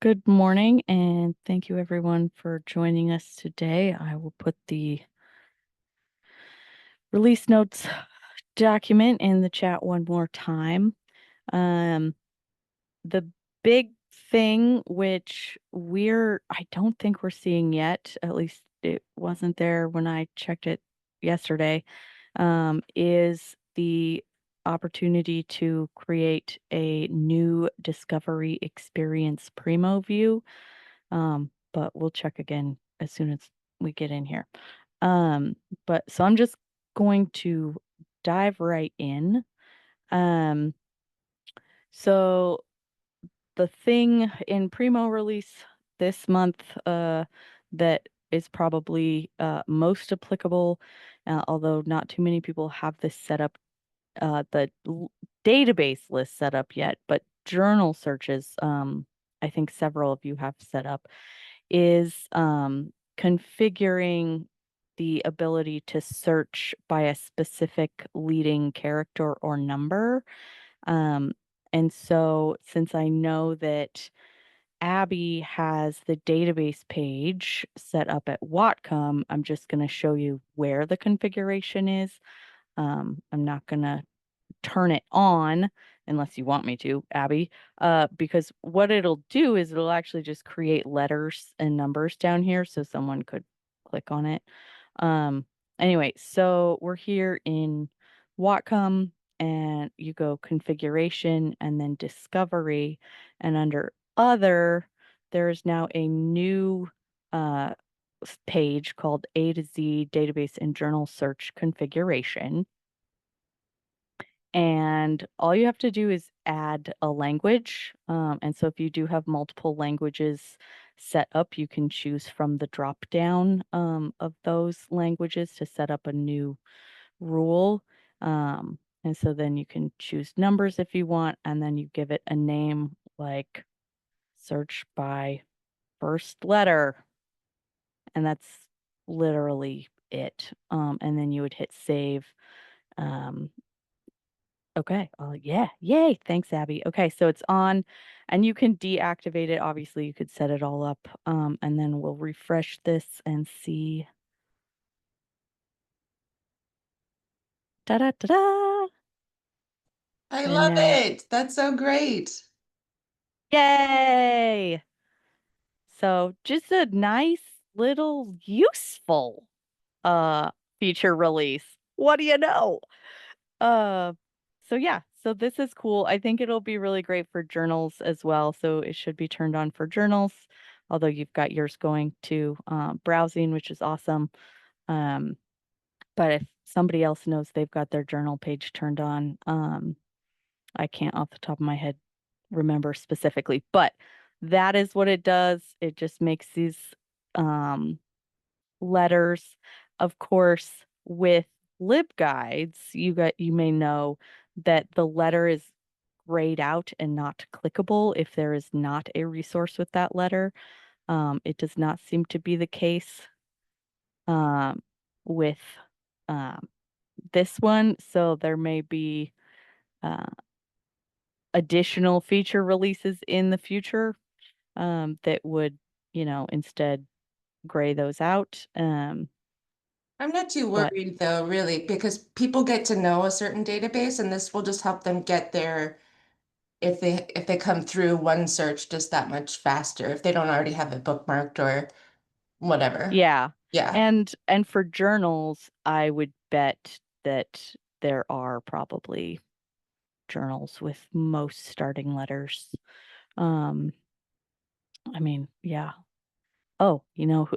Good morning, and thank you everyone for joining us today. I will put the release notes document in the chat one more time. Um, the big thing, which I don't think we're seeing yet, at least it wasn't there when I checked it yesterday, is the opportunity to create a new discovery experience Primo view. But we'll check again as soon as we get in here. But so I'm just going to dive right in. Um, so the thing in Primo release this month, that is probably most applicable, although not too many people have this set up, database list set up yet, but journal searches, I think several of you have set up, is configuring the ability to search by a specific leading character or number. Um, and so since I know that Abby has the database page set up at Whatcom, I'm just going to show you where the configuration is. I'm not going to turn it on unless you want me to, Abby, because what it'll do is it'll actually just create letters and numbers down here so someone could click on it. Um, anyway, so we're here in Whatcom and you go configuration and then discovery, and under other, there's now a new uh, page called A to Z database and journal search configuration. And all you have to do is add a language. And so if you do have multiple languages set up, you can choose from the drop down of those languages to set up a new rule. And so then you can choose numbers if you want, and then you give it a name like search by first letter. And that's literally it. And then you would hit save. Um, Okay. Yeah. Yay. Thanks, Abby. Okay. So it's on and you can deactivate it. Obviously, you could set it all up. And then we'll refresh this and see. Da da da da. I And love now, it. That's so great. yay. So just a nice little useful uh feature release. What do you know? Uh so yeah, so this is cool. I think it'll be really great for journals as well. So it should be turned on for journals, although you've got yours going to browsing, which is awesome. Um, but if somebody else knows they've got their journal page turned on, I can't off the top of my head remember specifically, but that is what it does. It just makes these um letters. Of course, with libguides, you may know that the letter is grayed out and not clickable if there is not a resource with that letter. It does not seem to be the case with um, this one, so there may be uh, additional feature releases in the future that would, instead gray those out. I'm not too But worried though, really, because people get to know a certain database and this will just help them get there if they come through one search just that much faster, if they don't already have it bookmarked or whatever. Yeah. Yeah. And for journals, I would bet that there are probably journals with most starting letters. Um, I mean, yeah. Oh,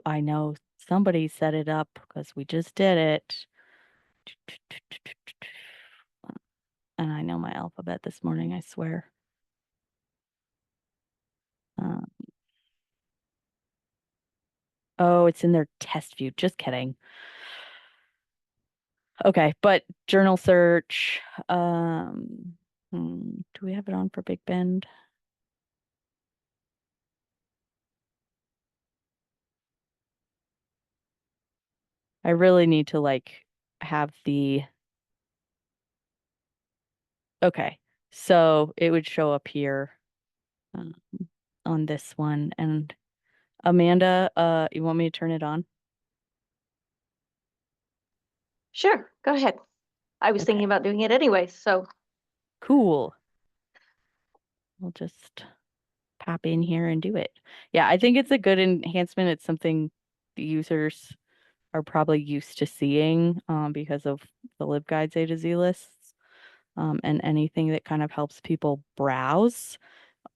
I know somebody set it up because we just did it. And I know my alphabet this morning, I swear. Uh, oh, it's in their test view. Just kidding. Okay, but journal search. Do we have it on for Big Bend? I really need to like have the okay. So it would show up here. Um, on this one. And Amanda, you want me to turn it on? Sure, go ahead. I was Okay, thinking about doing it anyway, so cool. We'll just pop in here and do it. Yeah, I think it's a good enhancement. It's something the users are probably used to seeing because of the LibGuides A to Z lists, and anything that kind of helps people browse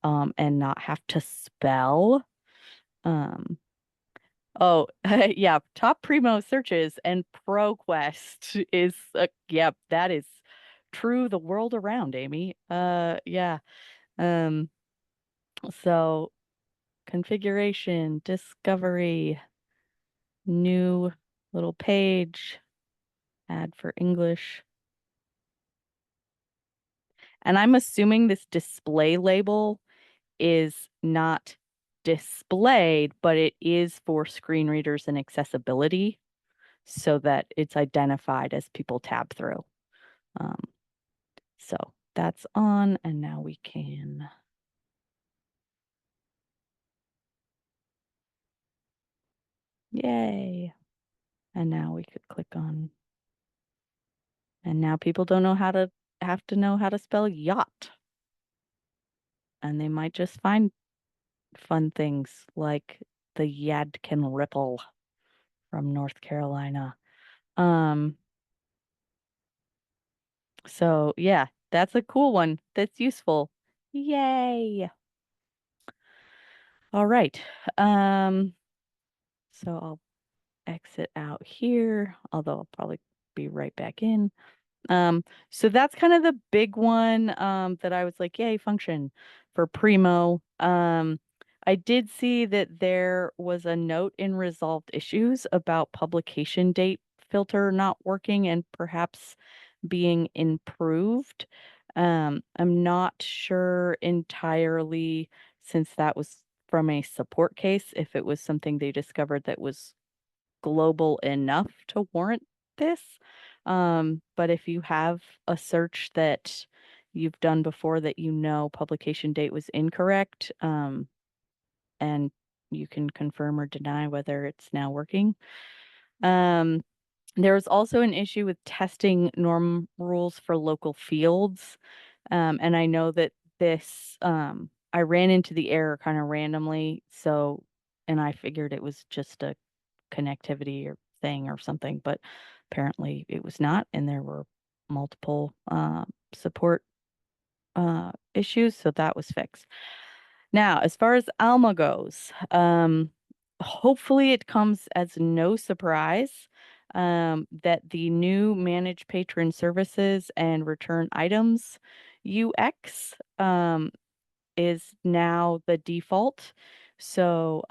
and not have to spell. Um, oh, yeah, top Primo searches and ProQuest is, yep, that is true the world around, Amy. Yeah. Um, so configuration, discovery, new little page, add for English. And I'm assuming this display label is not displayed, but it is for screen readers and accessibility so that it's identified as people tab through. Um, so that's on, and now we can. Yay. And now we could click on, and now people don't know how to have to know how to spell yacht. And they might just find fun things like the Yadkin Ripple from North Carolina. Um, so yeah, that's a cool one. That's useful. Yay. All right. Um, so I'll exit out here, although I'll probably be right back in. So that's kind of the big one that I was like, yay, function for Primo. I did see that there was a note in resolved issues about publication date filter not working and perhaps being improved. I'm not sure entirely since that was from a support case, if it was something they discovered that was global enough to warrant this. But if you have a search that you've done before that you know publication date was incorrect, and you can confirm or deny whether it's now working. Um, there was also an issue with testing norm rules for local fields. And I know that this, I ran into the error kind of randomly. So, and I figured it was just a connectivity or thing or something, but apparently it was not. And there were multiple support issues. So that was fixed. Now, as far as Alma goes, hopefully it comes as no surprise that the new manage patron services and return items UX is now the default. So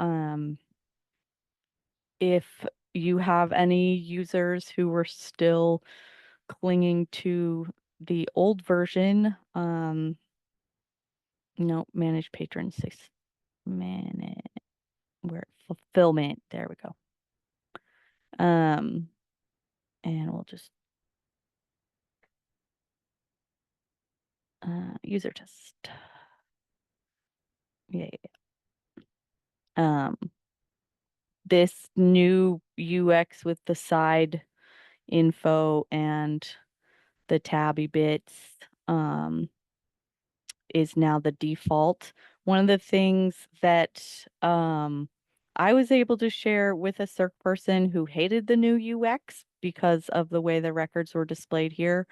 if you have any users who were still clinging to the old version, no, manage patron manage where fulfillment. There we go. Um, and we'll just user test. Yeah, yeah, yeah. This new UX with the side info and the tabby bits is now the default. One of the things that I was able to share with a Circ person who hated the new UX because of the way the records were displayed here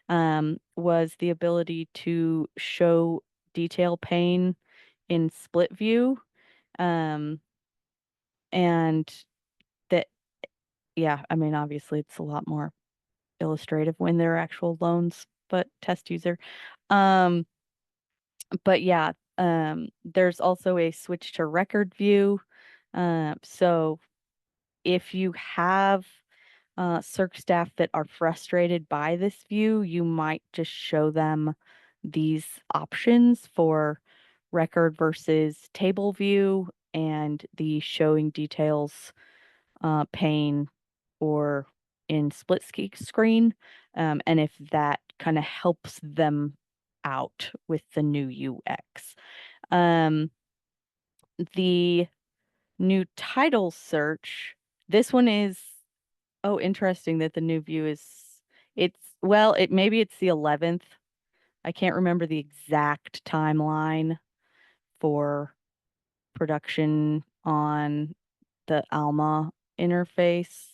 was the ability to show detail pane in split view. Um, and that, yeah, I mean, obviously it's a lot more illustrative when they're actual loans, but test user. Um, but yeah, there's also a switch to record view. So if you have Circ staff that are frustrated by this view, you might just show them these options for record versus table view and the showing details pane or in split screen. And if that kind of helps them out with the new UX. Um, the new title search, this one is, oh, interesting that the new view is, well, maybe it's the 11th. I can't remember the exact timeline for production on the Alma interface.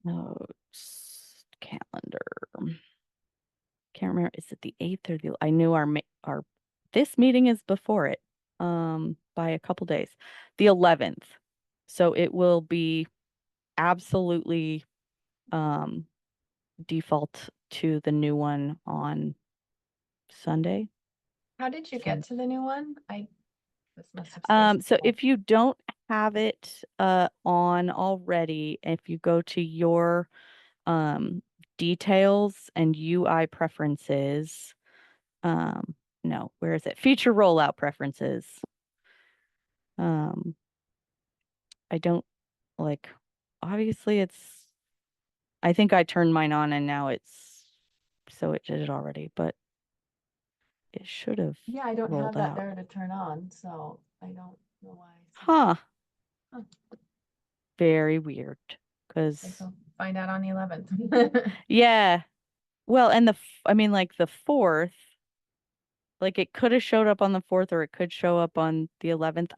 Notes, calendar. Can't remember. Is it the 8th or I knew our this meeting is before it by a couple days. The 11th. So it will be absolutely um default to the new one on Sunday. How did you get to the new one? This must have So saved if you don't have it on already, if you go to your details and UI preferences, no, where is it? Feature rollout preferences. Um, I don't like, obviously I think I turned mine on and now so it did it already, but it should have Yeah, I don't have rolled that out. there to turn on, so I don't know why. Huh. Huh. Very weird. Because, Guess I'll find out on the 11th. yeah. Well, and I mean, like the 4th, like it could have showed up on the 4th or it could show up on the 11th.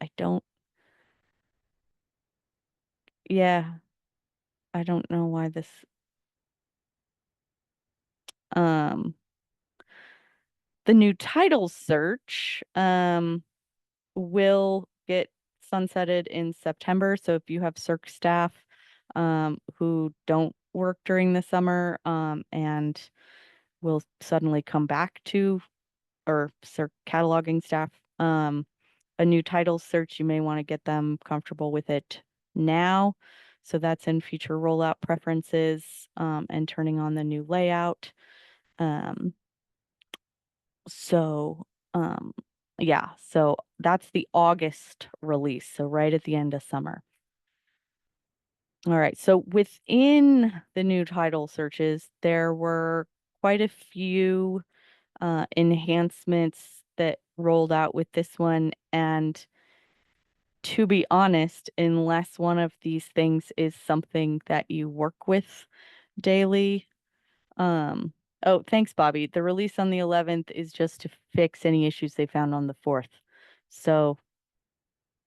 Yeah, I don't know why um, the new title search, will get sunsetted in September. So if you have circ staff, who don't work during the summer, and will suddenly come back to, or cataloging staff, a new title search, you may want to get them comfortable with it now. So that's in future rollout preferences, and turning on the new layout. Um, so um, yeah, so that's the August release. So right at the end of summer. All right. So within the new title searches, there were quite a few enhancements that rolled out with this one. And to be honest, unless one of these things is something that you work with daily, oh, thanks, Bobby. The release on the 11th is just to fix any issues they found on the 4th. So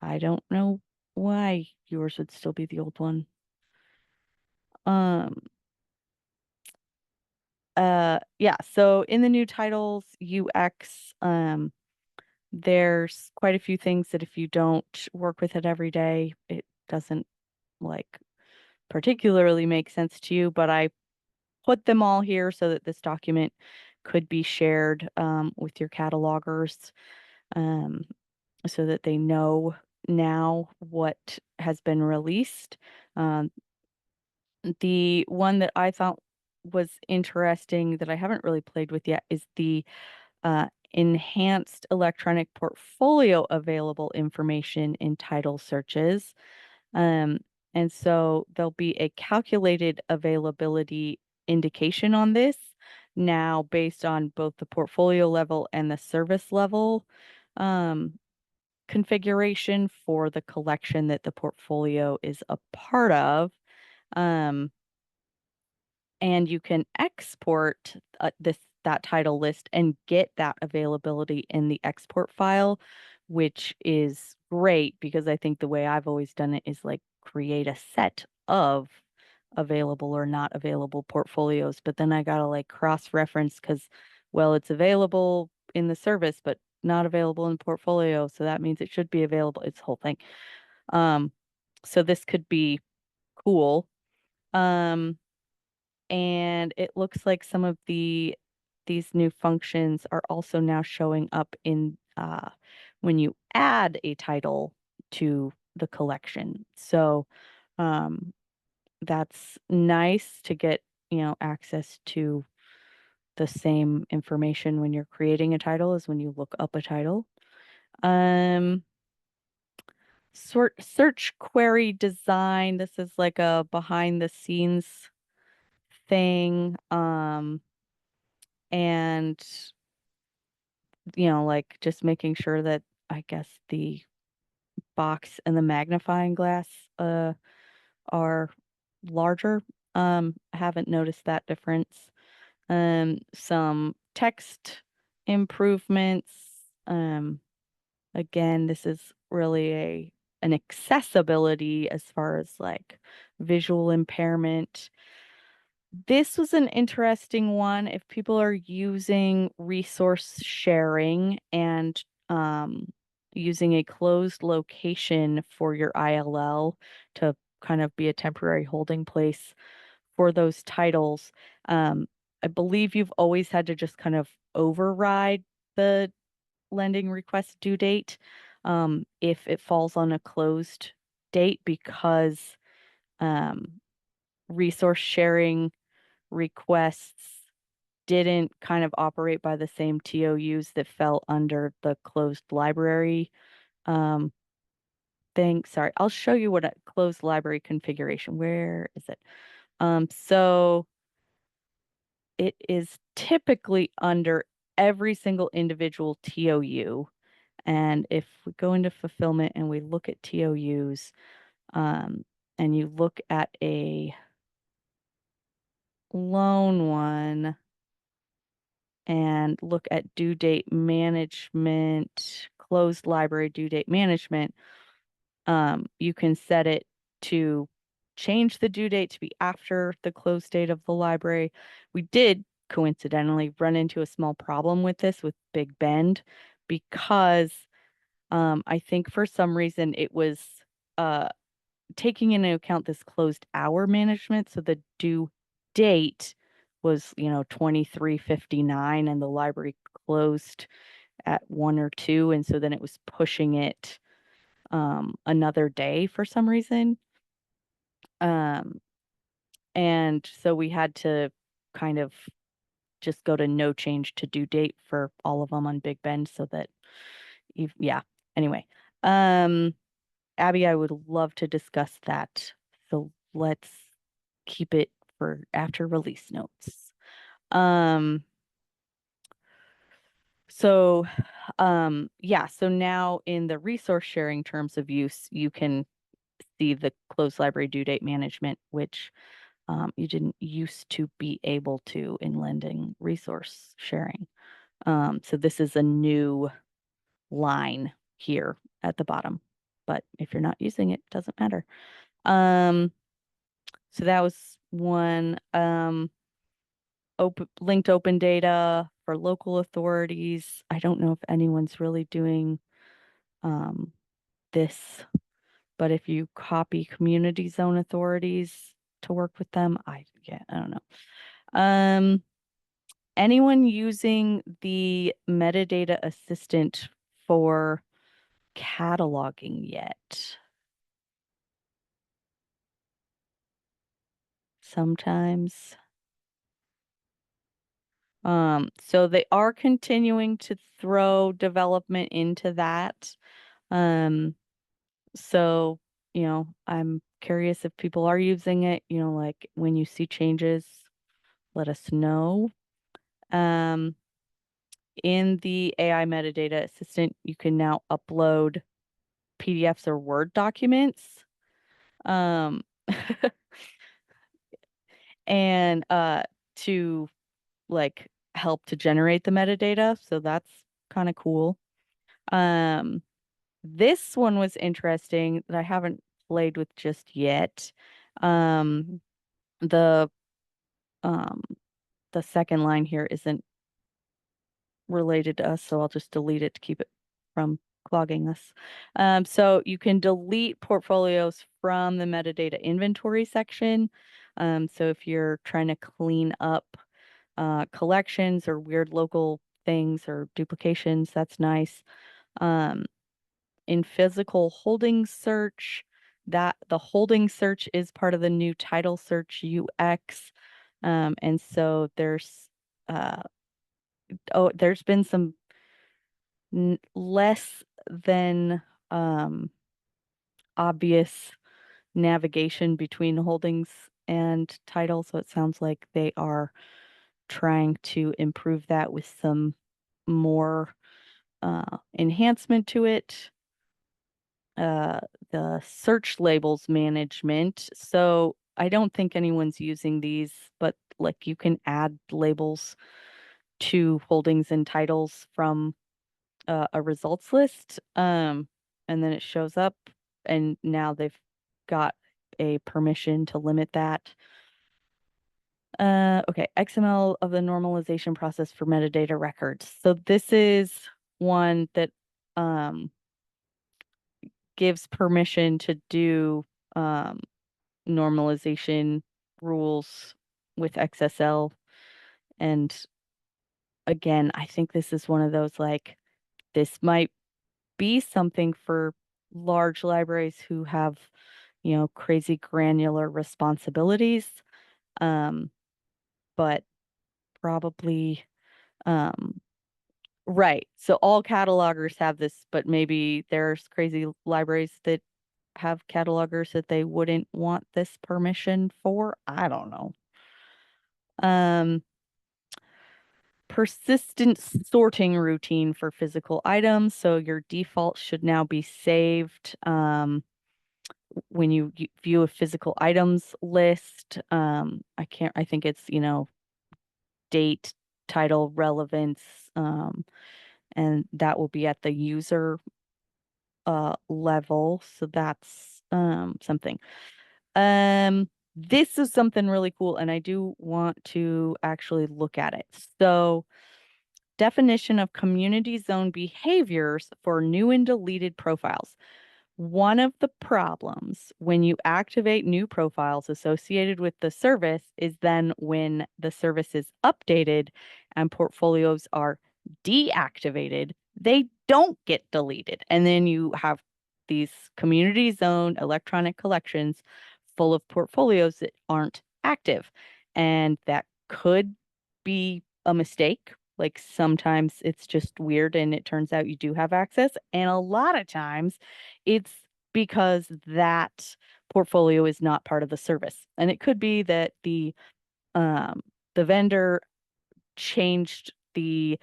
I don't know why yours would still be the old one. Um, yeah, so in the new titles, UX, there's quite a few things that if you don't work with it every day, it doesn't like particularly make sense to you, but I put them all here so that this document could be shared with your catalogers, um, so that they know now what has been released. Um, the one that I thought was interesting that I haven't really played with yet is the enhanced electronic portfolio available information in title searches. Um, and so there'll be a calculated availability indication on this now based on both the portfolio level and the service level configuration for the collection that the portfolio is a part of. Um, and you can export that title list and get that availability in the export file, which is great because I think the way I've always done it is like create a set of available or not available portfolios, but then I gotta like cross-reference because, well, it's available in the service, but not available in portfolio, so that means it should be available. It's the whole thing. Um, so this could be cool. Um, and it looks like some of these new functions are also now showing up in when you add a title to the collection. So um, that's nice to get, access to the same information when you're creating a title as when you look up a title. Um, search query design. This is like a behind the scenes thing. And like just making sure that I guess the box and the magnifying glass are larger. I haven't noticed that difference. Some text improvements. Um, Again, this is really an accessibility as far as like visual impairment. This was an interesting one. If people are using resource sharing and using a closed location for your ILL to kind of be a temporary holding place for those titles, um, I believe you've always had to just kind of override the lending request due date if it falls on a closed date because um, resource sharing requests didn't kind of operate by the same TOUs that fell under the closed library um, thing. Sorry, I'll show you what a closed library configuration. Where is it? So it is typically under every single individual TOU. And if we go into fulfillment and we look at TOUs, and you look at a loan one and look at due date management, closed library due date management, you can set it to change the due date to be after the close date of the library. We did coincidentally run into a small problem with this with Big Bend because I think for some reason it was uh, taking into account this closed hour management. So the due date was, 23:59 and the library closed at 1 or 2. And so then it was pushing it another day for some reason. Um, and so we had to kind of just go to no change to due date for all of them on Big Bend so that, yeah, anyway. Abby, I would love to discuss that. So let's keep it for after release notes. Um, so yeah, so now in the resource sharing terms of use, you can see the closed library due date management, which you didn't used to be able to in lending resource sharing. So this is a new line here at the bottom, but if you're not using it, doesn't matter. So that was one. Linked open data for local authorities. I don't know if anyone's really doing um, this, but if you copy community zone authorities to work with them, I don't know. Anyone using the metadata assistant for cataloging yet? Sometimes. So they are continuing to throw development into that. Um, so, I'm curious if people are using it, like when you see changes, let us know. Um, in the AI metadata assistant, you can now upload PDFs or Word documents. Um, and to like help to generate the metadata. So that's kind of cool. This one was interesting that I haven't played with just yet. Um, the um, the second line here isn't related to us, so I'll just delete it to keep it from clogging us. So you can delete portfolios from the metadata inventory section. So if you're trying to clean up collections or weird local things or duplications, that's nice. In physical holding search, that the holding search is part of the new title search UX. And so there's been some less than obvious navigation between holdings and title. So it sounds like they are trying to improve that with some more enhancement to it. Uh, the search labels management. So I don't think anyone's using these, but like you can add labels to holdings and titles from a results list. And then it shows up, and now they've got a permission to limit that. Okay, XML of the normalization process for metadata records. So this is one that gives permission to do normalization rules with XSL. And again, I think this is one of those like, this might be something for large libraries who have, crazy granular responsibilities. But probably, um, right. So all catalogers have this, but maybe there's crazy libraries that have catalogers that they wouldn't want this permission for. I don't know. Um, Persistent sorting routine for physical items. So your default should now be saved. When you view a physical items list, I think it's, date, title, relevance, and that will be at the user level. So that's something. This is something really cool, and I do want to actually look at it. So definition of community zone behaviors for new and deleted profiles. One of the problems when you activate new profiles associated with the service is then when the service is updated and portfolios are deactivated, they don't get deleted. And then you have these community zone electronic collections full of portfolios that aren't active. And that could be a mistake. Like sometimes it's just weird and it turns out you do have access. And a lot of times it's because that portfolio is not part of the service. And it could be that the vendor changed the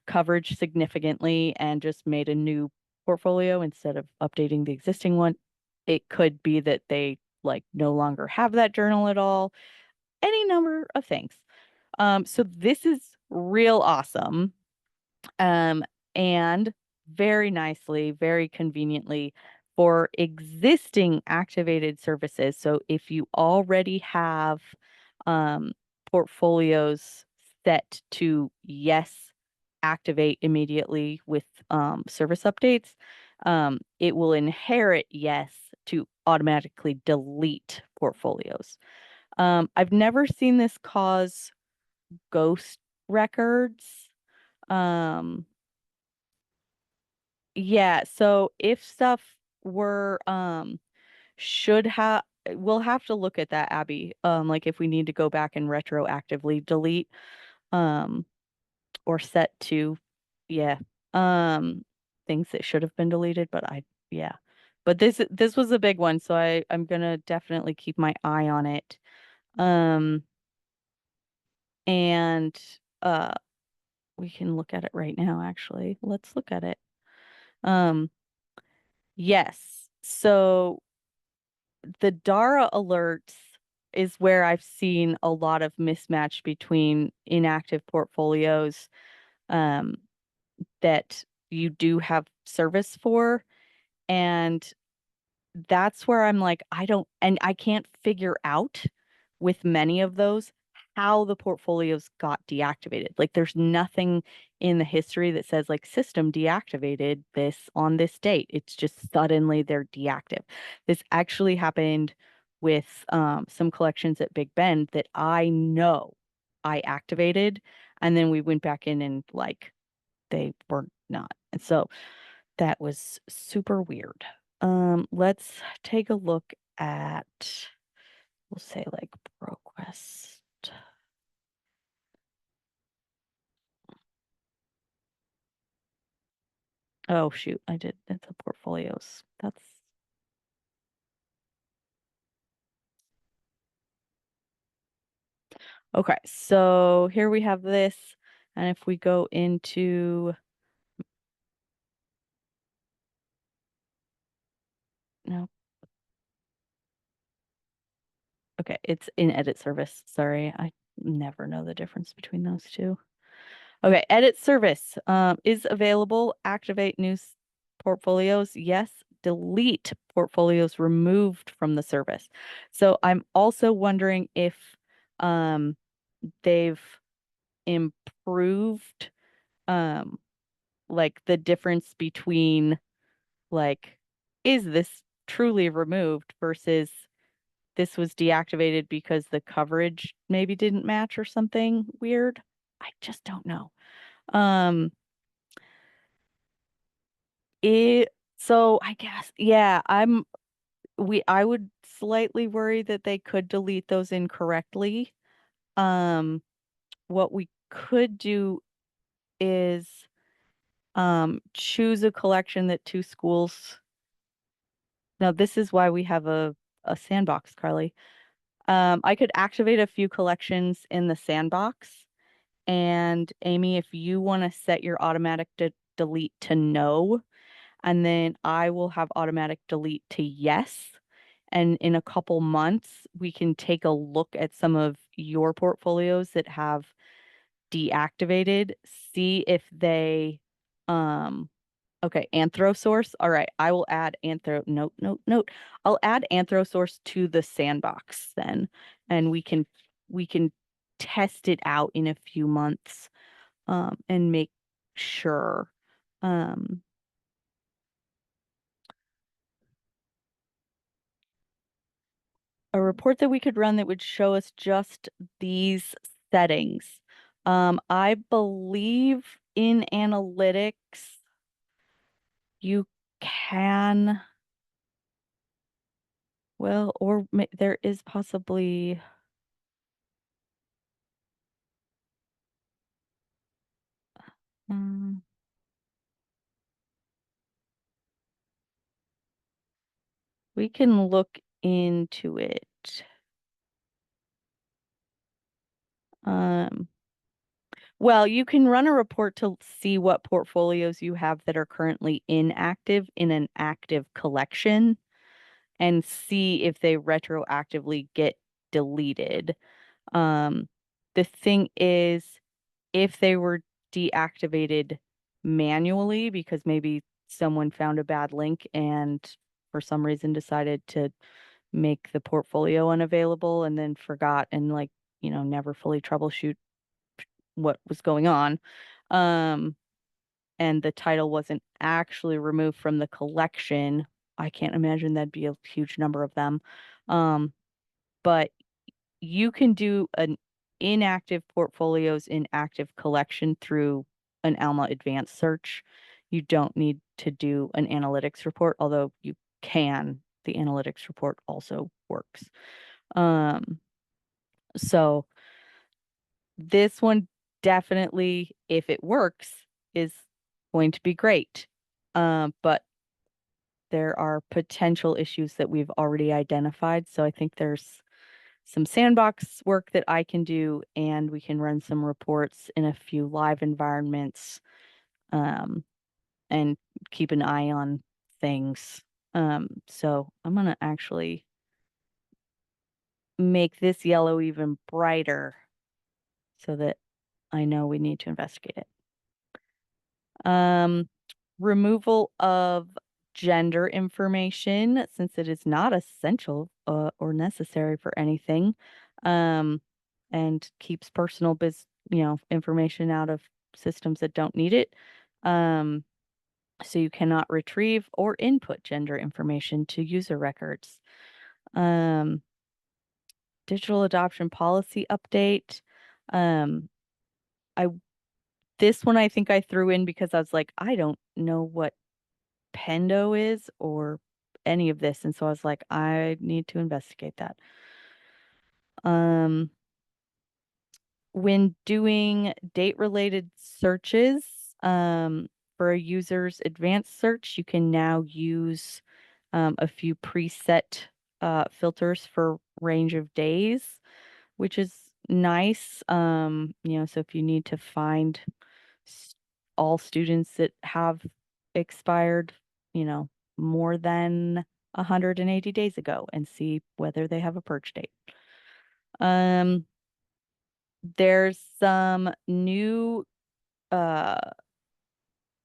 coverage significantly and just made a new portfolio instead of updating the existing one. It could be that they like no longer have that journal at all. Any number of things. So this is real awesome. Um, and very nicely, very conveniently for existing activated services. So if you already have um, portfolios set to yes, activate immediately with service updates, it will inherit yes to automatically delete portfolios. I've never seen this cause ghost records. Um, Yeah, so if stuff were should have we'll have to look at that, Abby. Like if we need to go back and retroactively delete um or set to yeah. Um things that should have been deleted, but yeah. But this was a big one, so I'm gonna definitely keep my eye on it. Um and uh we can look at it right now actually. Let's look at it. Um yes. So the Dara alerts is where I've seen a lot of mismatch between inactive portfolios um, that you do have service for. And that's where I'm like, and I can't figure out with many of those how the portfolios got deactivated. Like there's nothing in the history that says like system deactivated this on this date. It's just suddenly they're deactive. This actually happened with some collections at Big Bend that I know I activated, and then we went back in and like they were not. And so that was super weird. Let's take a look at, we'll say like ProQuest. Oh shoot, I did. It's a portfolios. That's okay. So here we have this, and if we go into no. Okay, it's in edit service. Sorry, I never know the difference between those two. Okay, edit service is available. Activate new portfolios. Yes. Delete portfolios removed from the service. So I'm also wondering if they've improved like the difference between like, is this truly removed versus this was deactivated because the coverage maybe didn't match or something weird. I just don't know. Um, it so I guess yeah, I would slightly worry that they could delete those incorrectly. Um, what we could do is choose a collection that two schools. Now this is why we have a sandbox, Carly. I could activate a few collections in the sandbox. And Amy, if you want to set your automatic delete to no, and then I will have automatic delete to yes. And in a couple months, we can take a look at some of your portfolios that have deactivated, see if they, okay, Anthrosource. All right, I will add note. I'll add Anthrosource to the sandbox then, and we can test it out in a few months, and make sure. Um, a report that we could run that would show us just these settings. I believe in analytics, you can, well, or there is possibly, um, we can look into it. Um, well, you can run a report to see what portfolios you have that are currently inactive in an active collection and see if they retroactively get deleted. The thing is, if they were deactivated manually because maybe someone found a bad link and for some reason decided to make the portfolio unavailable and then forgot and like, never fully troubleshoot what was going on. And the title wasn't actually removed from the collection. I can't imagine that'd be a huge number of them. But you can do an inactive portfolios in active collection through an Alma advanced search. You don't need to do an analytics report, although you can. The analytics report also works. So this one definitely, if it works, is going to be great. But there are potential issues that we've already identified. So I think there's some sandbox work that I can do, and we can run some reports in a few live environments, and keep an eye on things. So I'm gonna actually make this yellow even brighter so that I know we need to investigate it. Removal of gender information since it is not essential or necessary for anything, and keeps personal information out of systems that don't need it. So you cannot retrieve or input gender information to user records. Um, digital adoption policy update. Um, I this one I think I threw in because I was like, I don't know what Pendo is or any of this. And so I was like, I need to investigate that. When doing date related searches, for a user's advanced search, you can now use a few preset filters for range of days, which is nice. So if you need to find all students that have expired, more than 180 days ago and see whether they have a purge date. There's some new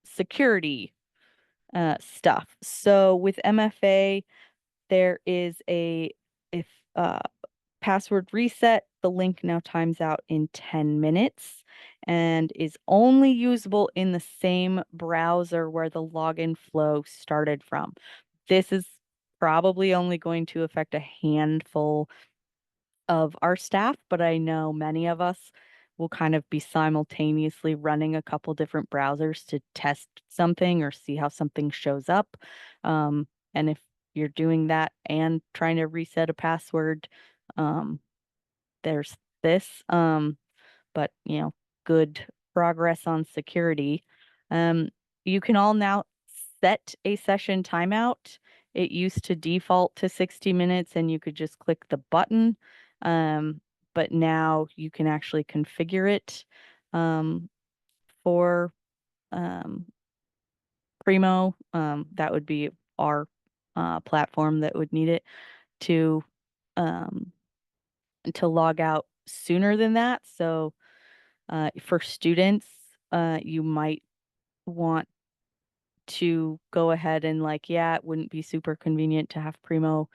security stuff. So with MFA, there is a if password reset, the link now times out in 10 minutes and is only usable in the same browser where the login flow started from. This is probably only going to affect a handful of our staff, but I know many of us will kind of be simultaneously running a couple different browsers to test something or see how something shows up. And if you're doing that and trying to reset a password, um, there's this. But good progress on security. Um, you can all now set a session timeout. It used to default to 60 minutes and you could just click the button. But now you can actually configure it for um, Primo. That would be our platform that would need it to um, log out sooner than that. So for students, you might want to go ahead and yeah, it wouldn't be super convenient to have Primo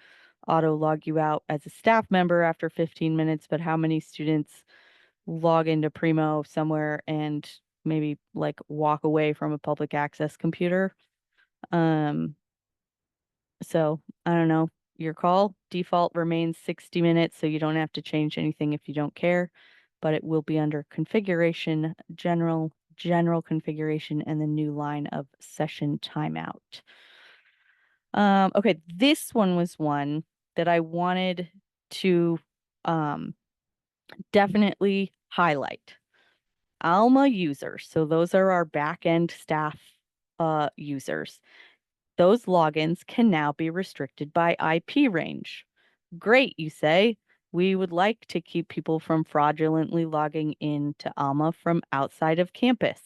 auto log you out as a staff member after 15 minutes, but how many students log into Primo somewhere and maybe walk away from a public access computer? So I don't know. Your call. Default remains 60 minutes, so you don't have to change anything if you don't care, but it will be under configuration, general configuration, and the new line of session timeout. Okay, this one was one that I wanted to definitely highlight. Alma users. So those are our back-end staff users. Those logins can now be restricted by IP range. Great, you say. We would like to keep people from fraudulently logging in to Alma from outside of campus.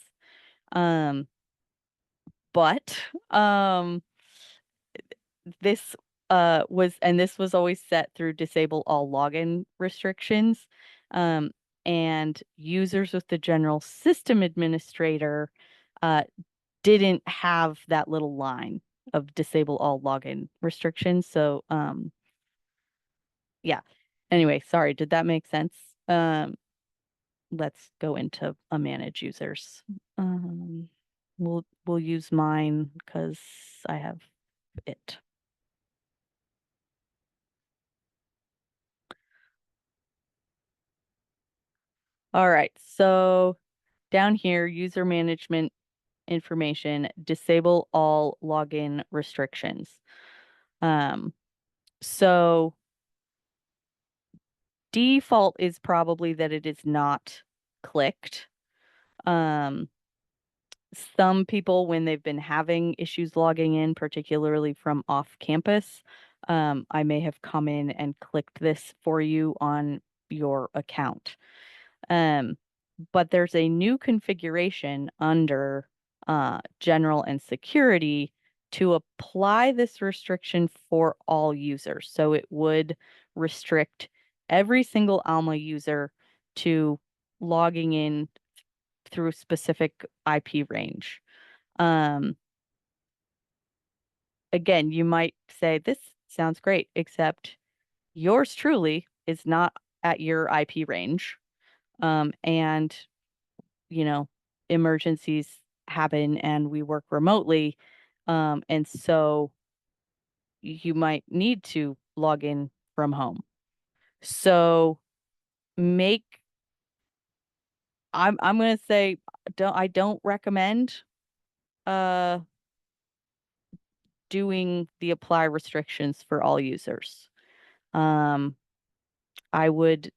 Um, but this this was always set through disable all login restrictions. And users with the general system administrator didn't have that little line of disable all login restrictions. So yeah. Anyway, sorry, did that make sense? Let's go into a manage users. We'll use mine because I have it. All right, so down here, user management information, disable all login restrictions. So default is probably that it is not clicked. Some people, when they've been having issues logging in, particularly from off campus, I may have come in and clicked this for you on your account. But there's a new configuration under general and security to apply this restriction for all users. So it would restrict every single Alma user to logging in through a specific IP range. Again, you might say, this sounds great, except yours truly is not at your IP range. And emergencies happen and we work remotely. And so you might need to log in from home. So make I'm gonna say I don't recommend uh doing the apply restrictions for all users. I would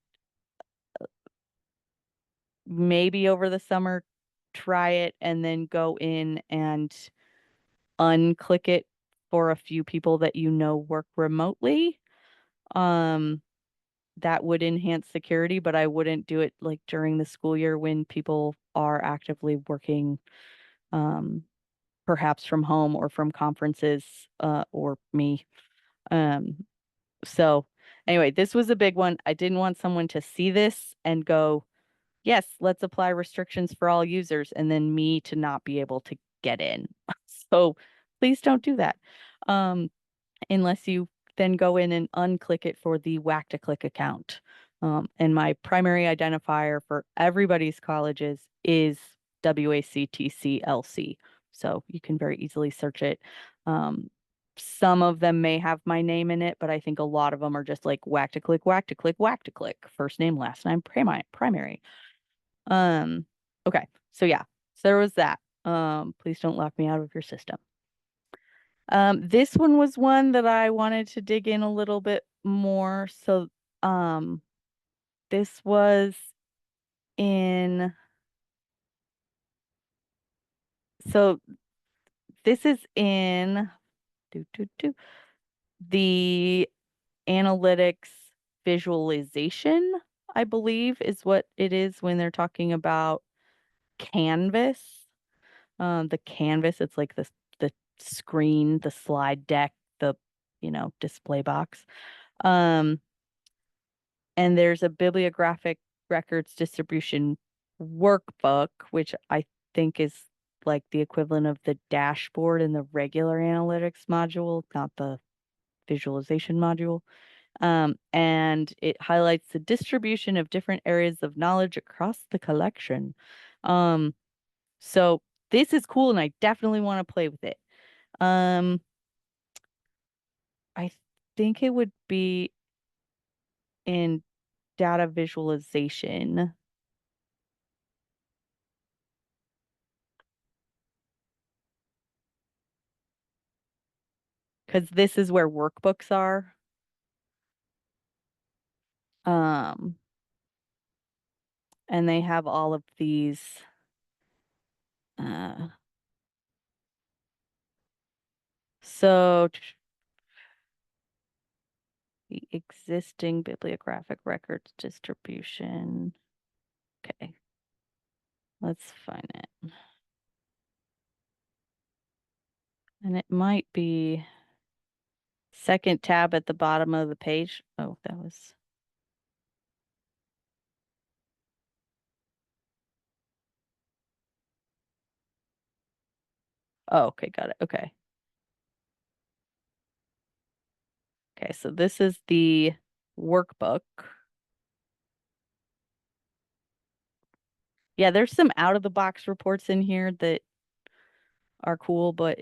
maybe over the summer try it and then go in and unclick it for a few people that work remotely. That would enhance security, but I wouldn't do it during the school year when people are actively working, perhaps from home or from conferences, or me. So anyway, this was a big one. I didn't want someone to see this and go, yes, let's apply restrictions for all users, and then me to not be able to get in. So please don't do that. Unless you then go in and unclick it for the whack to click account. And my primary identifier for everybody's colleges is WACTCLC. So you can very easily search it. Some of them may have my name in it, but I think a lot of them are just like whack to click, whack to click, whack to click. First name, last name, primary. Okay. So yeah, so there was that. Please don't lock me out of your system. This one was one that I wanted to dig in a little bit more. So, this was in, so this is in the analytics visualization, I believe is what it is when they're talking about Canvas. The Canvas, it's like the screen, the slide deck, the, display box. And there's a bibliographic records distribution workbook, which I think is like the equivalent of the dashboard in the regular analytics module, not the visualization module. And it highlights the distribution of different areas of knowledge across the collection. So this is cool, and I definitely want to play with it. I think it would be in data visualization. Because this is where workbooks are. Um, and they have all of these so the existing bibliographic records distribution. Okay, let's find it. And it might be second tab at the bottom of the page. Oh, that was. Oh, okay, got it. Okay. Okay, so this is the workbook. Yeah, there's some out of the box reports in here that are cool, but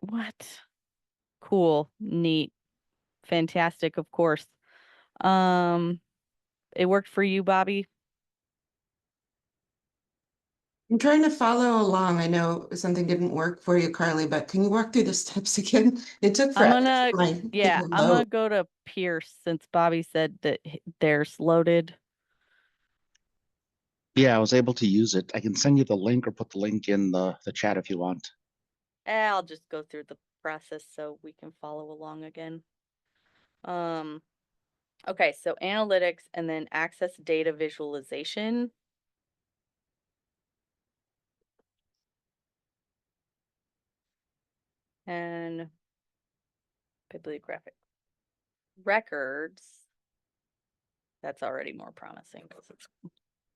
what? Cool, neat, fantastic, of course. Um, it worked for you, Bobby? I'm trying to follow along. I know something didn't work for you, Carly, but can you walk through the steps again? It took I'm forever gonna, for my thing yeah, to I'm load. gonna go to Pierce since Bobby said that theirs loaded. Yeah, I was able to use it. I can send you the link or put the link in the chat if you want. I'll just go through the process so we can follow along again. Okay, so analytics and then access data visualization. And bibliographic records. That's already more promising because it's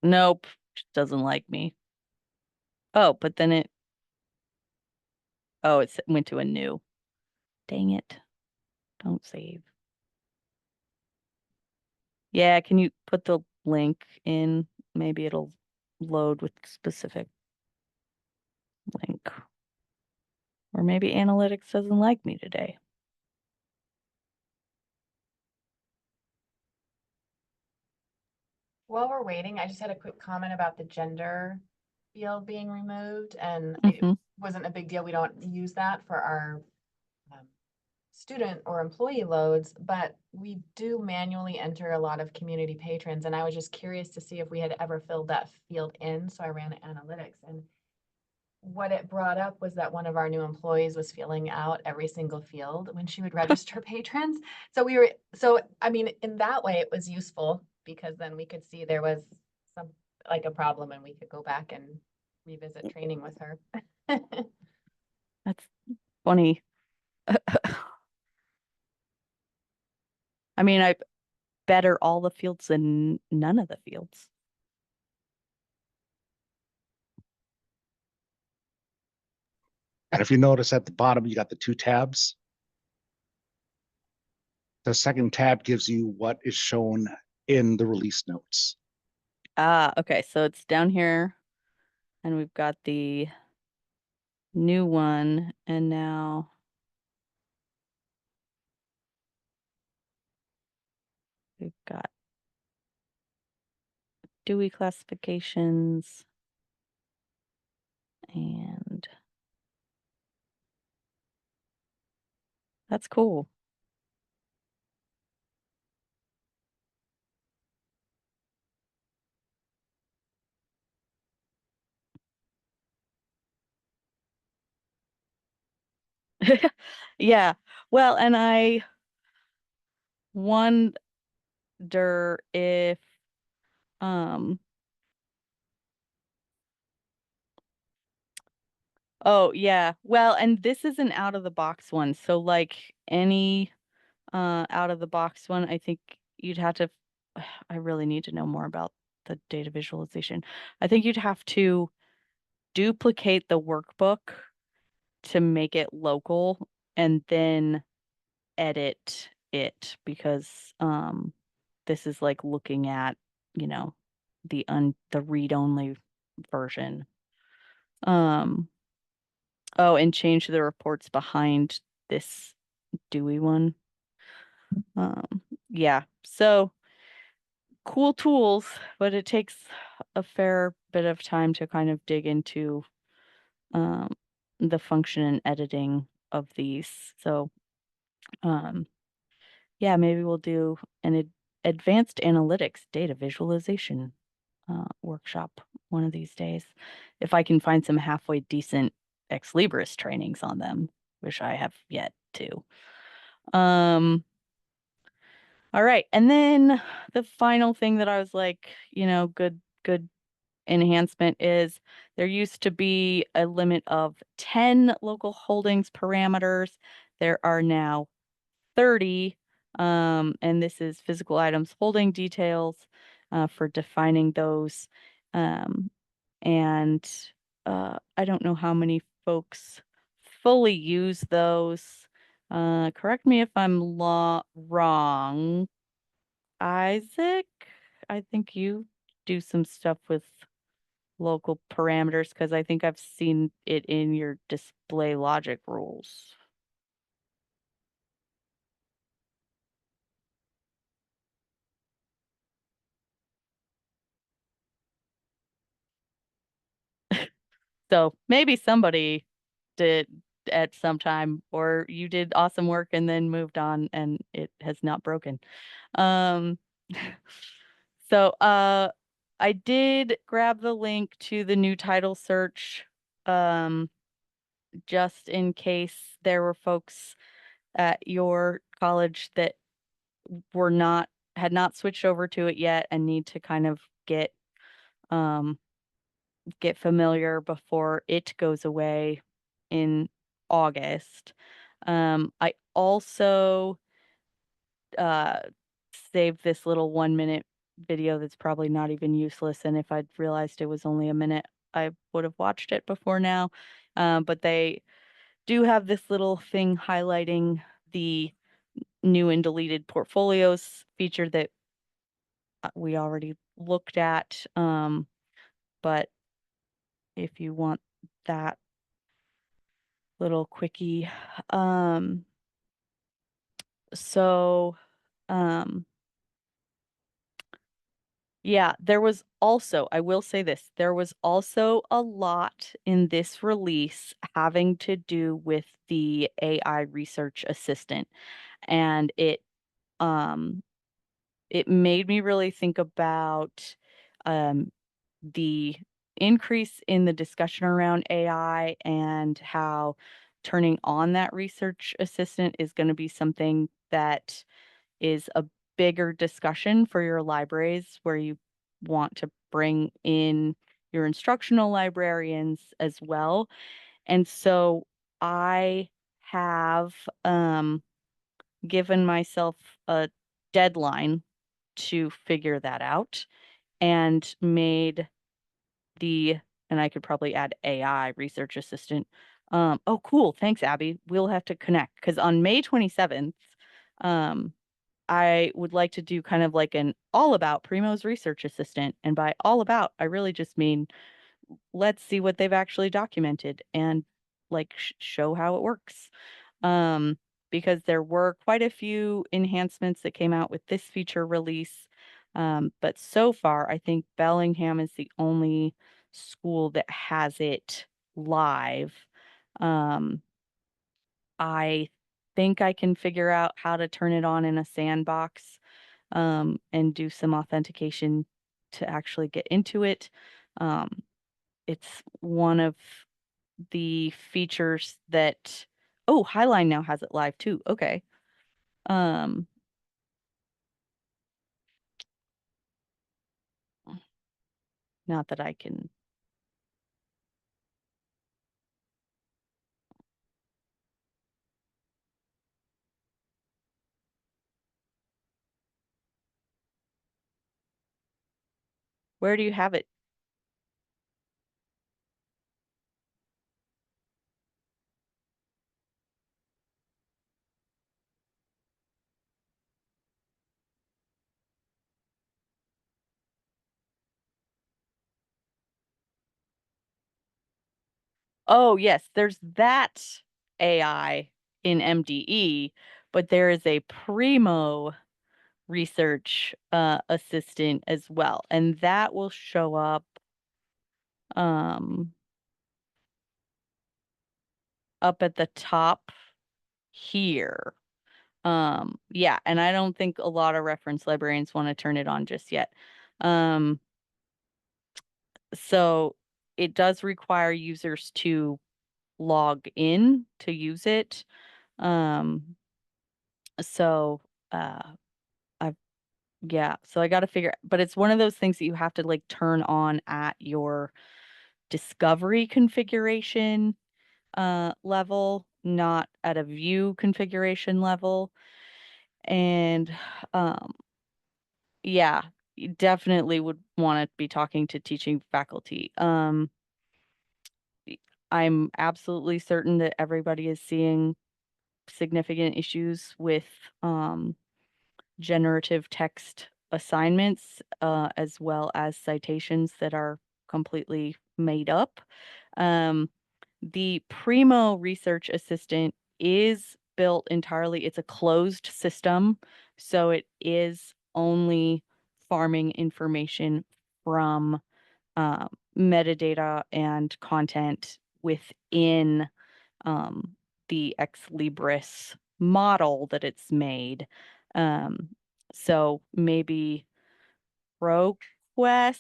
nope, just doesn't like me. Oh, but then it went to a new. Dang it. Don't save. Yeah, can you put the link in? Maybe it'll load with specific link. Or maybe analytics doesn't like me today. While we're waiting, I just had a quick comment about the gender field being removed, and it Mhm. wasn't a big deal. We don't use that for our student or employee loads, but we do manually enter a lot of community patrons. And I was just curious to see if we had ever filled that field in. So I ran analytics, and what it brought up was that one of our new employees was filling out every single field when she would register patrons. So I mean, in that way, it was useful because then we could see there was some, like, a problem, and we could go back and revisit training with her. That's funny. I mean, I better all the fields than none of the fields. And if you notice at the bottom, you got the two tabs. The second tab gives you what is shown in the release notes. Ah, okay, so it's down here and we've got the new one and now we've got Dewey classifications and that's cool. Yeah, well, and I wonder if um oh yeah, well, and this is an out of the box one, so like any out of the box one, I think you'd have to I really need to know more about the data visualization. I think you'd have to duplicate the workbook to make it local and then edit it because this is like looking at, you know, the read-only version. Um oh, and change the reports behind this Dewey one. Yeah. So cool tools, but it takes a fair bit of time to kind of dig into um the function and editing of these. So yeah, maybe we'll do an advanced analytics data visualization workshop one of these days. If I can find some halfway decent Ex Libris trainings on them, which I have yet to. Um, all right. And then the final thing that I was like, you know, good enhancement is there used to be a limit of 10 local holdings parameters. There are now 30, and this is physical items holding details for defining those. Um, and I don't know how many folks fully use those. Correct me if I'm wrong, Isaac. I think you do some stuff with local parameters because I think I've seen it in your display logic rules. So maybe somebody did at some time, or you did awesome work and then moved on and it has not broken. Um, so I did grab the link to the new title search just in case there were folks at your college that were not had not switched over to it yet and need to kind of um get familiar before it goes away in August. I also uh, saved this little 1 minute video that's probably not even useless. And if I'd realized it was only a minute, I would have watched it before now. But they do have this little thing highlighting the new and deleted portfolios feature that we already looked at. But if you want that little quickie. Um, so, um, yeah, there was also, I will say this, there was also a lot in this release having to do with the AI research assistant. And um, it made me really think about um, the increase in the discussion around AI and how turning on that research assistant is going to be something that is a bigger discussion for your libraries where you want to bring in your instructional librarians as well. And so I have given myself a deadline to figure that out and made and I could probably add AI research assistant. Oh, cool. Thanks, Abby. We'll have to connect because on May 27th, um, I would like to do kind of like an all about Primo's research assistant. And by all about, I really just mean let's see what they've actually documented and like show how it works. Um, because there were quite a few enhancements that came out with this feature release. But so far, I think Bellingham is the only school that has it live. Um, I think I can figure out how to turn it on in a sandbox and do some authentication to actually get into it. Um, it's one of the features that, oh, Highline now has it live too. Okay. Um, not that I can. Where do you have it? Oh, yes, there's that AI in MDE, but there is a Primo research assistant as well, and that will show up um up at the top here. Yeah, and I don't think a lot of reference librarians want to turn it on just yet. Um, so it does require users to log in to use it. Um, so uh I've yeah, so I got to figure, but it's one of those things that you have to like turn on at your discovery configuration level, not at a view configuration level. And um yeah, you definitely would want to be talking to teaching faculty. I'm absolutely certain that everybody is seeing significant issues with generative text assignments, as well as citations that are completely made up. Um, the Primo Research Assistant is built entirely, it's a closed system, so it is only farming information from metadata and content within um, the Ex Libris model that it's made. Um, so maybe ProQuest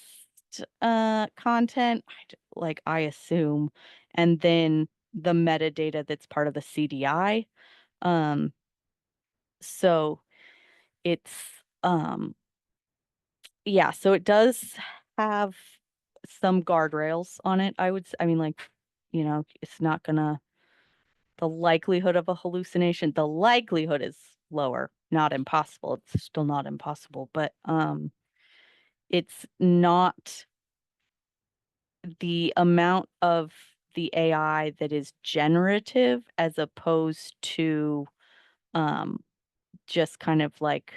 content, like I assume, and then the metadata that's part of the CDI. Um, so it's yeah, so it does have some guardrails on it. I mean, like, it's not gonna, the likelihood of a hallucination, the likelihood is lower, not impossible. It's still not impossible, but it's not the amount of the AI that is generative as opposed to um just kind of like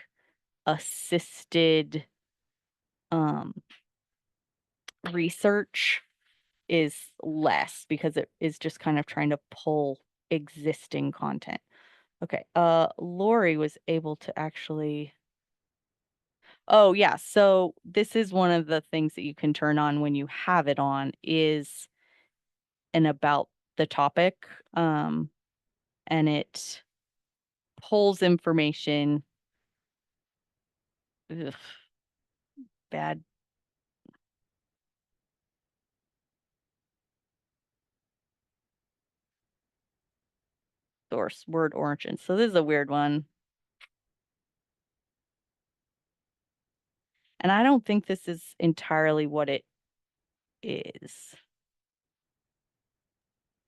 assisted um research is less because it is just kind of trying to pull existing content. Okay, Lori was able to actually, oh yeah, so this is one of the things that you can turn on when you have it on is an about the topic. And it pulls information. Ugh, bad source word origin. So this is a weird one. And I don't think this is entirely what it is.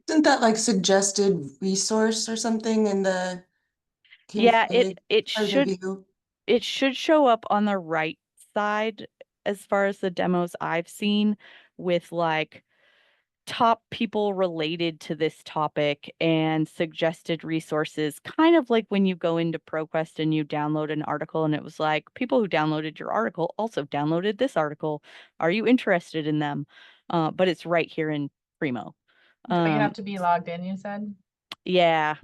Isn't that like suggested resource or something in the Yeah, config it or the should view? it should show up on the right side as far as the demos I've seen, with like top people related to this topic and suggested resources, kind of like when you go into ProQuest and you download an article and it was like, people who downloaded your article also downloaded this article. Are you interested in them? But it's right here in Primo. Don't you have to be logged in, you said? Yeah.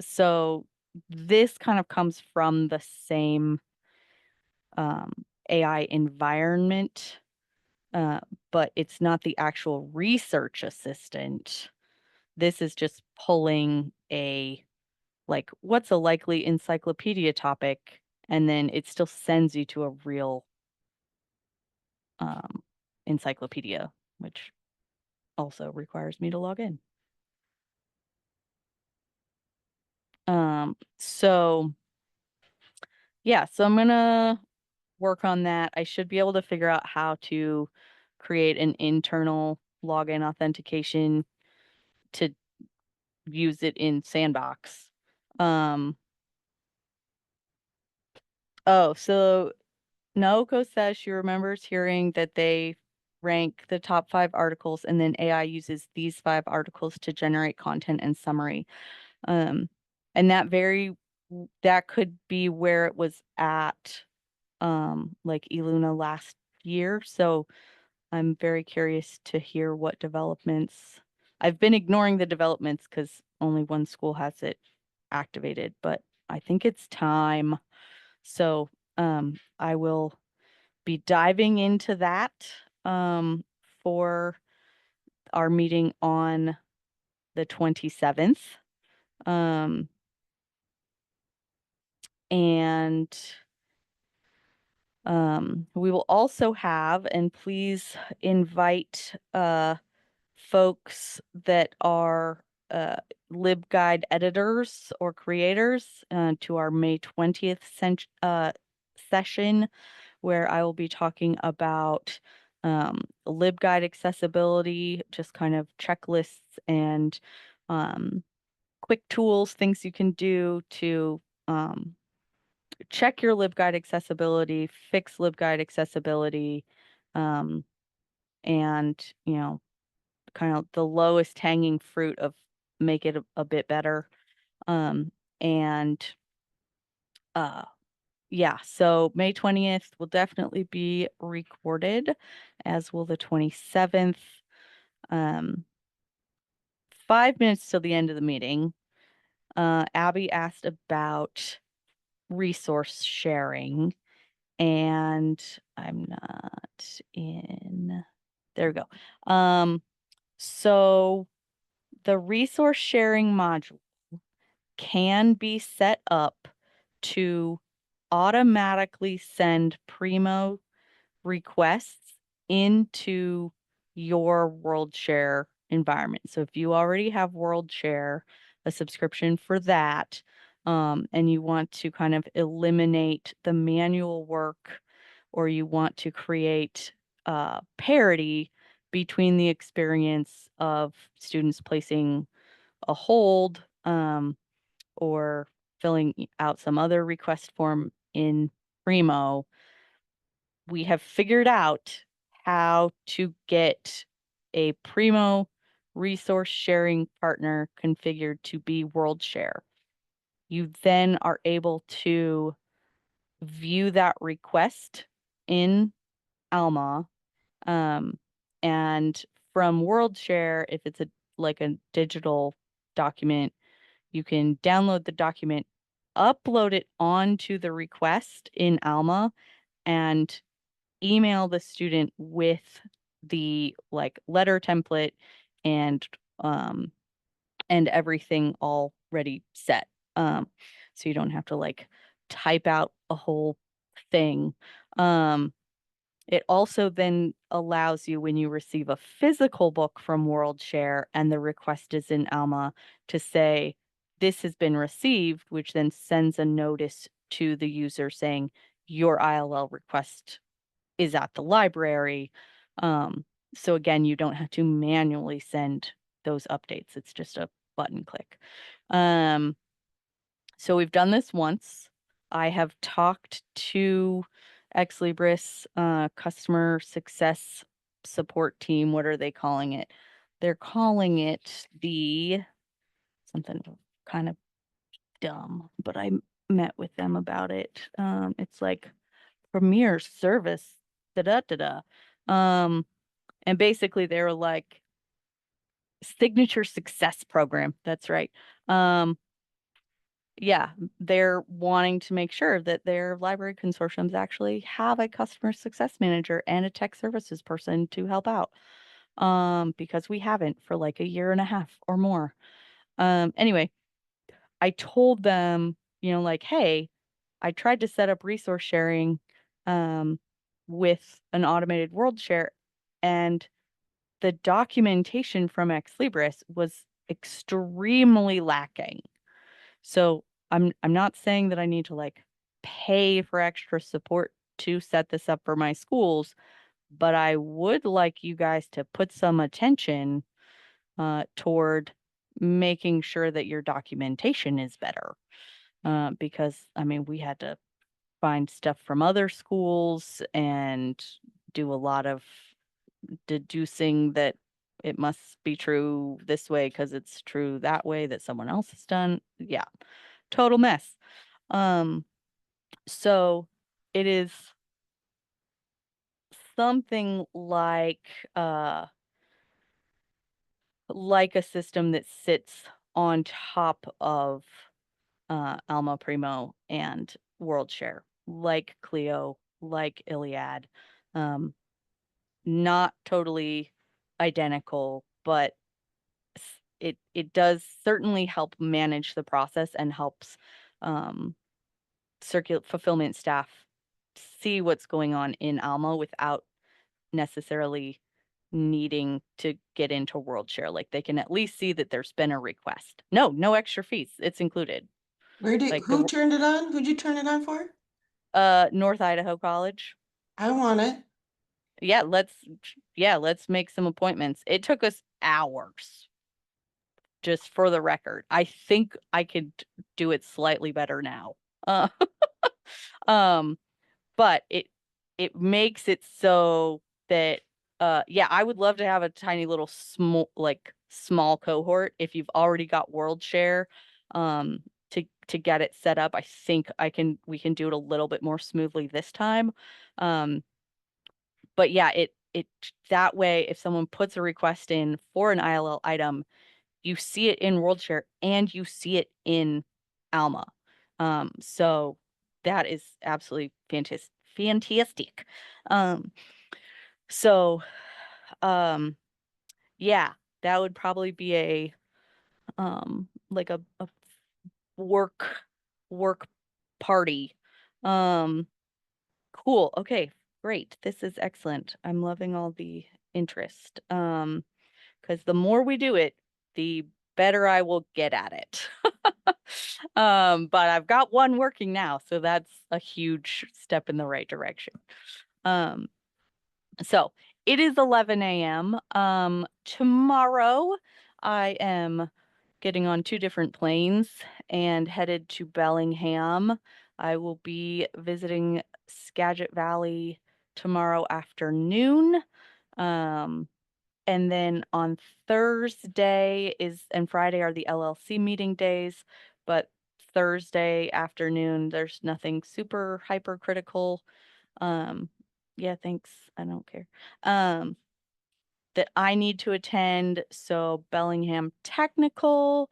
So this kind of comes from the same AI environment, but it's not the actual research assistant. This is just pulling a, like, what's a likely encyclopedia topic, and then it still sends you to a real encyclopedia, which also requires me to log in. So yeah, so I'm gonna work on that. I should be able to figure out how to create an internal login authentication to use it in Sandbox. Oh, so Naoko says she remembers hearing that they rank the top 5 articles and then AI uses these 5 articles to generate content and summary. And that could be where it was at, like Eluna last year. So I'm very curious to hear what developments. I've been ignoring the developments because only one school has it activated, but I think it's time. So I will be diving into that for our meeting on the 27th. And we will also have, and please invite folks that are LibGuide editors or creators to our May 20th session, where I will be talking about LibGuide accessibility, just kind of checklists and quick tools, things you can do to check your LibGuide accessibility, fix LibGuide accessibility, and, you know, kind of the lowest hanging fruit of make it a bit better. And yeah, so May 20th will definitely be recorded, as will the 27th. 5 minutes till the end of the meeting, Abby asked about resource sharing, and I'm not in. There we go. So the resource sharing module can be set up to automatically send Primo requests into your WorldShare environment. So if you already have WorldShare, a subscription for that, and you want to kind of eliminate the manual work, or you want to create parity between the experience of students placing a hold or filling out some other request form in Primo, we have figured out how to get a Primo resource sharing partner configured to be WorldShare. You then are able to view that request in Alma, and from WorldShare, if it's like a digital document, you can download the document, upload it onto the request in Alma, and email the student with the like letter template and everything already set. So you don't have to like type out a whole thing. It also then allows you, when you receive a physical book from WorldShare and the request is in Alma, to say, this has been received, which then sends a notice to the user saying your ILL request is at the library. So again, you don't have to manually send those updates. It's just a button click. So we've done this once. I have talked to Ex Libris customer success support team. What are they calling it? They're calling it the something kind of dumb, but I met with them about it. It's like premier service, da da da da. And basically they were like signature success program. That's right. Yeah, they're wanting to make sure that their library consortiums actually have a customer success manager and a tech services person to help out. Because we haven't for like a year and a half or more. Anyway, I told them, like, hey, I tried to set up resource sharing with an automated world share, and the documentation from Ex Libris was extremely lacking. So I'm not saying that I need to like pay for extra support to set this up for my schools, but I would like you guys to put some attention toward making sure that your documentation is better. Because I mean, we had to find stuff from other schools and do a lot of deducing that it must be true this way because it's true that way that someone else has done. Yeah, total mess. Um, so it is something like a system that sits on top of Alma Primo and WorldShare, like Clio, like Iliad. Um, not totally identical, but it does certainly help manage the process and helps um, fulfillment staff see what's going on in Alma without necessarily needing to get into WorldShare. Like they can at least see that there's been a request. No extra fees. It's included. Like Who turned it on? Who'd you turn it on for? North Idaho College. I want it. Yeah, let's make some appointments. It took us hours, just for the record. I think I could do it slightly better now. Uh, um, but it makes it so that yeah, I would love to have a tiny little small cohort if you've already got world share to get it set up. I think we can do it a little bit more smoothly this time. But yeah, it that way if someone puts a request in for an ILL item, you see it in WorldShare and you see it in Alma. So that is absolutely fantastic. Um, so yeah, that would probably be a like a work work party. Um, cool. Okay, great. This is excellent. I'm loving all the interest. Because the more we do it, the better I will get at it. But I've got one working now, so that's a huge step in the right direction. Um, so it is 11 a.m. Tomorrow I am getting on 2 different planes and headed to Bellingham. I will be visiting Skagit Valley tomorrow afternoon. Um, and then on Thursday and Friday are the LLC meeting days, but Thursday afternoon, there's nothing super hyper critical. Yeah, thanks. I don't care. That I need to attend. So Bellingham Technical.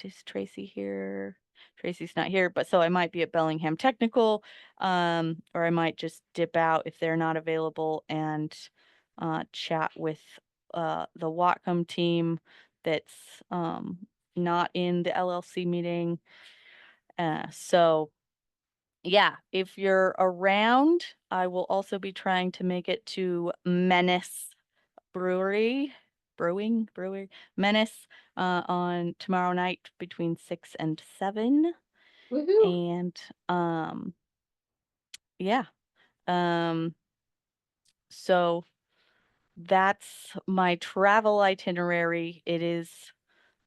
Is Tracy here? Tracy's not here, but so I might be at Bellingham Technical, or I might just dip out if they're not available and chat with the Whatcom team that's not in the LLC meeting. So yeah, if you're around, I will also be trying to make it to Menace Brewery, Menace on tomorrow night between 6 and 7. Woohoo. And yeah. Um, so that's my travel itinerary. It is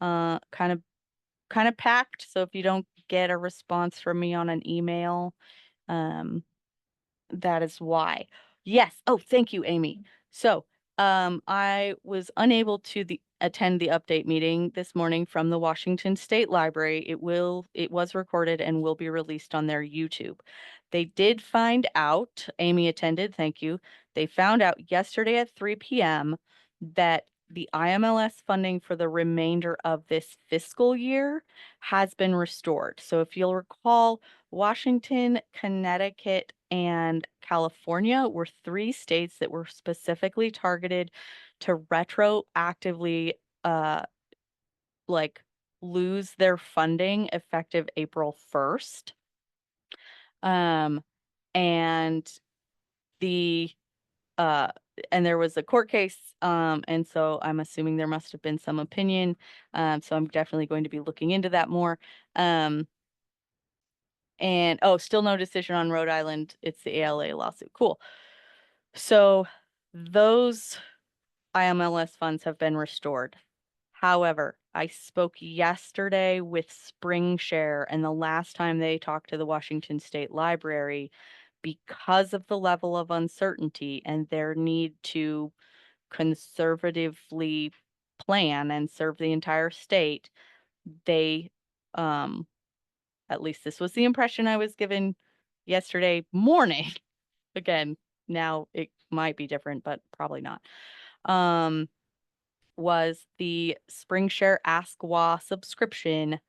kind of packed. So if you don't get a response from me on an email. That is why. Yes. Oh, thank you, Amy. So, I was unable to attend the update meeting this morning from the Washington State Library. It was recorded and will be released on their YouTube. They did find out, Amy attended, thank you. They found out yesterday at 3 p.m. that the IMLS funding for the remainder of this fiscal year has been restored. So if you'll recall, Washington, Connecticut, and California were 3 states that were specifically targeted to retroactively like lose their funding effective April 1st. And the uh and there was a court case, and so I'm assuming there must have been some opinion. So I'm definitely going to be looking into that more. And oh, still no decision on Rhode Island. It's the ALA lawsuit. Cool. So those IMLS funds have been restored. However, I spoke yesterday with SpringShare, and the last time they talked to the Washington State Library, because of the level of uncertainty and their need to conservatively plan and serve the entire state, they at least this was the impression I was given yesterday morning. Again, now it might be different, but probably not. Was the SpringShare Ask Wa subscription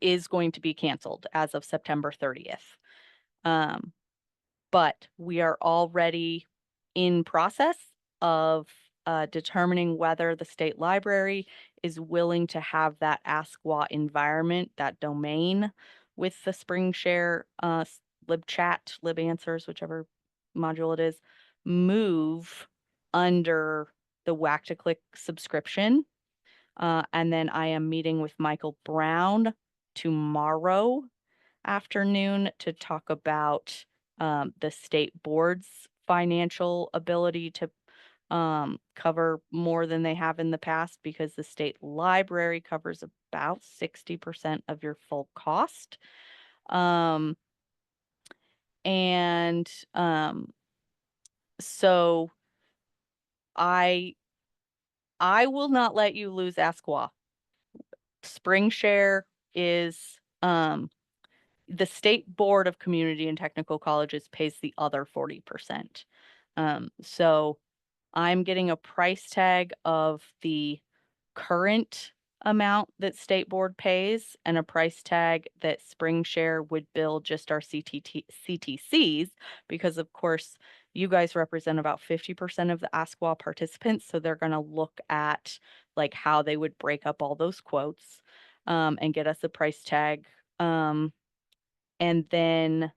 is going to be canceled as of September 30th. But we are already in process of determining whether the state library is willing to have that AskWa environment, that domain with the SpringShare libchat, libanswers, whichever module it is, move under the Whack to Click subscription. And then I am meeting with Michael Brown tomorrow afternoon to talk about the state board's financial ability to cover more than they have in the past, because the state library covers about 60% of your full cost. And so I will not let you lose AskWa. SpringShare is the State Board of Community and Technical Colleges pays the other 40%. So I'm getting a price tag of the current amount that State Board pays and a price tag that SpringShare would bill just our CTCs, because of course you guys represent about 50% of the AskWa participants. So they're going to look at like how they would break up all those quotes and get us a price tag. And then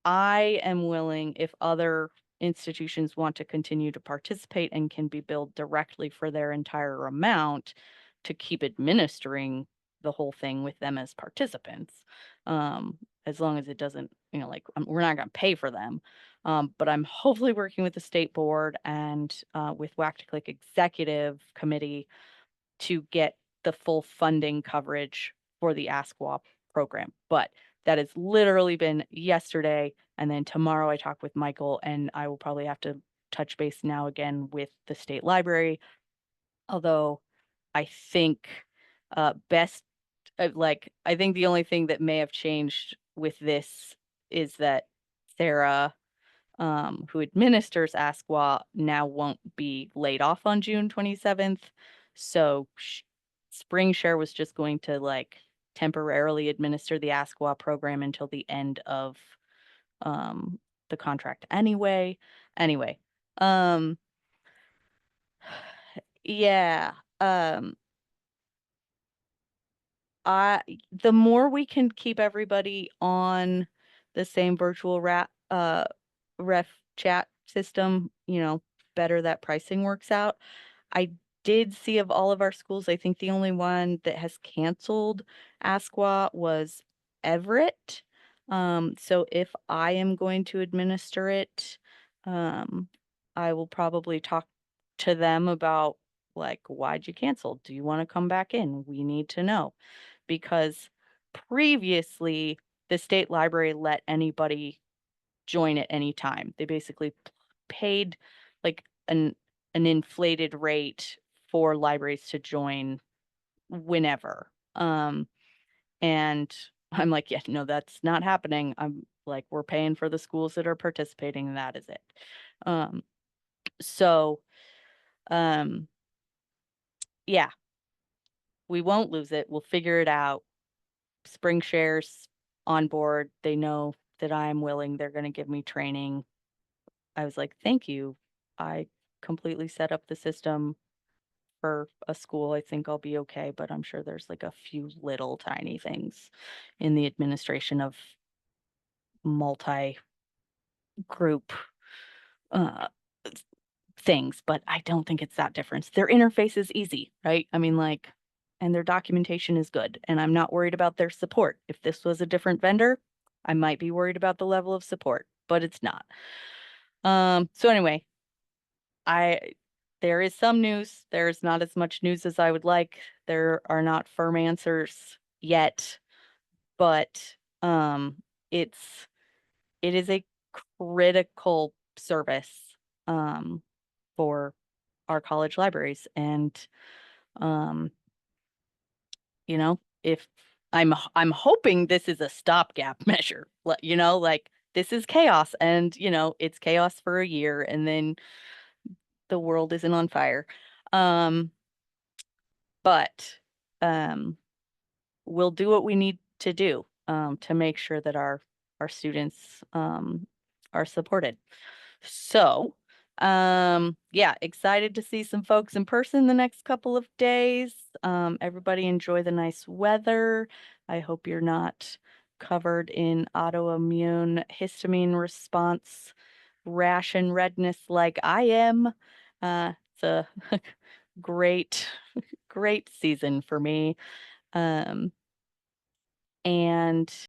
I am willing, if other institutions want to continue to participate and can be billed directly for their entire amount, to keep administering the whole thing with them as participants. As long as it doesn't, like we're not going to pay for them. But I'm hopefully working with the state board and with Whack to Click executive committee to get the full funding coverage for the AskWA program. But that has literally been yesterday. And then tomorrow I talk with Michael, and I will probably have to touch base now again with the state library. Although I think I think the only thing that may have changed with this is that Sarah, who administers AskWa, now won't be laid off on June 27th. So SpringShare was just going to like temporarily administer the AskWa program until the end of the contract anyway. Anyway, yeah. The more we can keep everybody on the same virtual ref chat system, better that pricing works out. I did see, of all of our schools, I think the only one that has canceled AskWa was Everett. So if I am going to administer it, I will probably talk to them about like, why'd you cancel? Do you want to come back in? We need to know, because previously the state library let anybody join at any time. They basically paid like an inflated rate for libraries to join whenever. And I'm like, yeah, no, that's not happening. I'm like, we're paying for the schools that are participating, and that is it. So, yeah, we won't lose it. We'll figure it out. Spring Shares on board. They know that I'm willing. They're going to give me training. I was like, thank you. I completely set up the system for a school. I think I'll be okay, but I'm sure there's like a few little tiny things in the administration of multi group uh things, but I don't think it's that difference. Their interface is easy, right? I mean, like, and their documentation is good, and I'm not worried about their support. If this was a different vendor, I might be worried about the level of support, but it's not. So anyway, there is some news. There's not as much news as I would like. There are not firm answers yet, but it is a critical service for our college libraries. And you know, if I'm hoping this is a stopgap measure, like this is chaos, and it's chaos for a year and then the world isn't on fire. But we'll do what we need to do to make sure that our students are supported. So, yeah, excited to see some folks in person the next couple of days. Everybody enjoy the nice weather. I hope you're not covered in autoimmune histamine response rash and redness like I am. It's a great, great season for me. And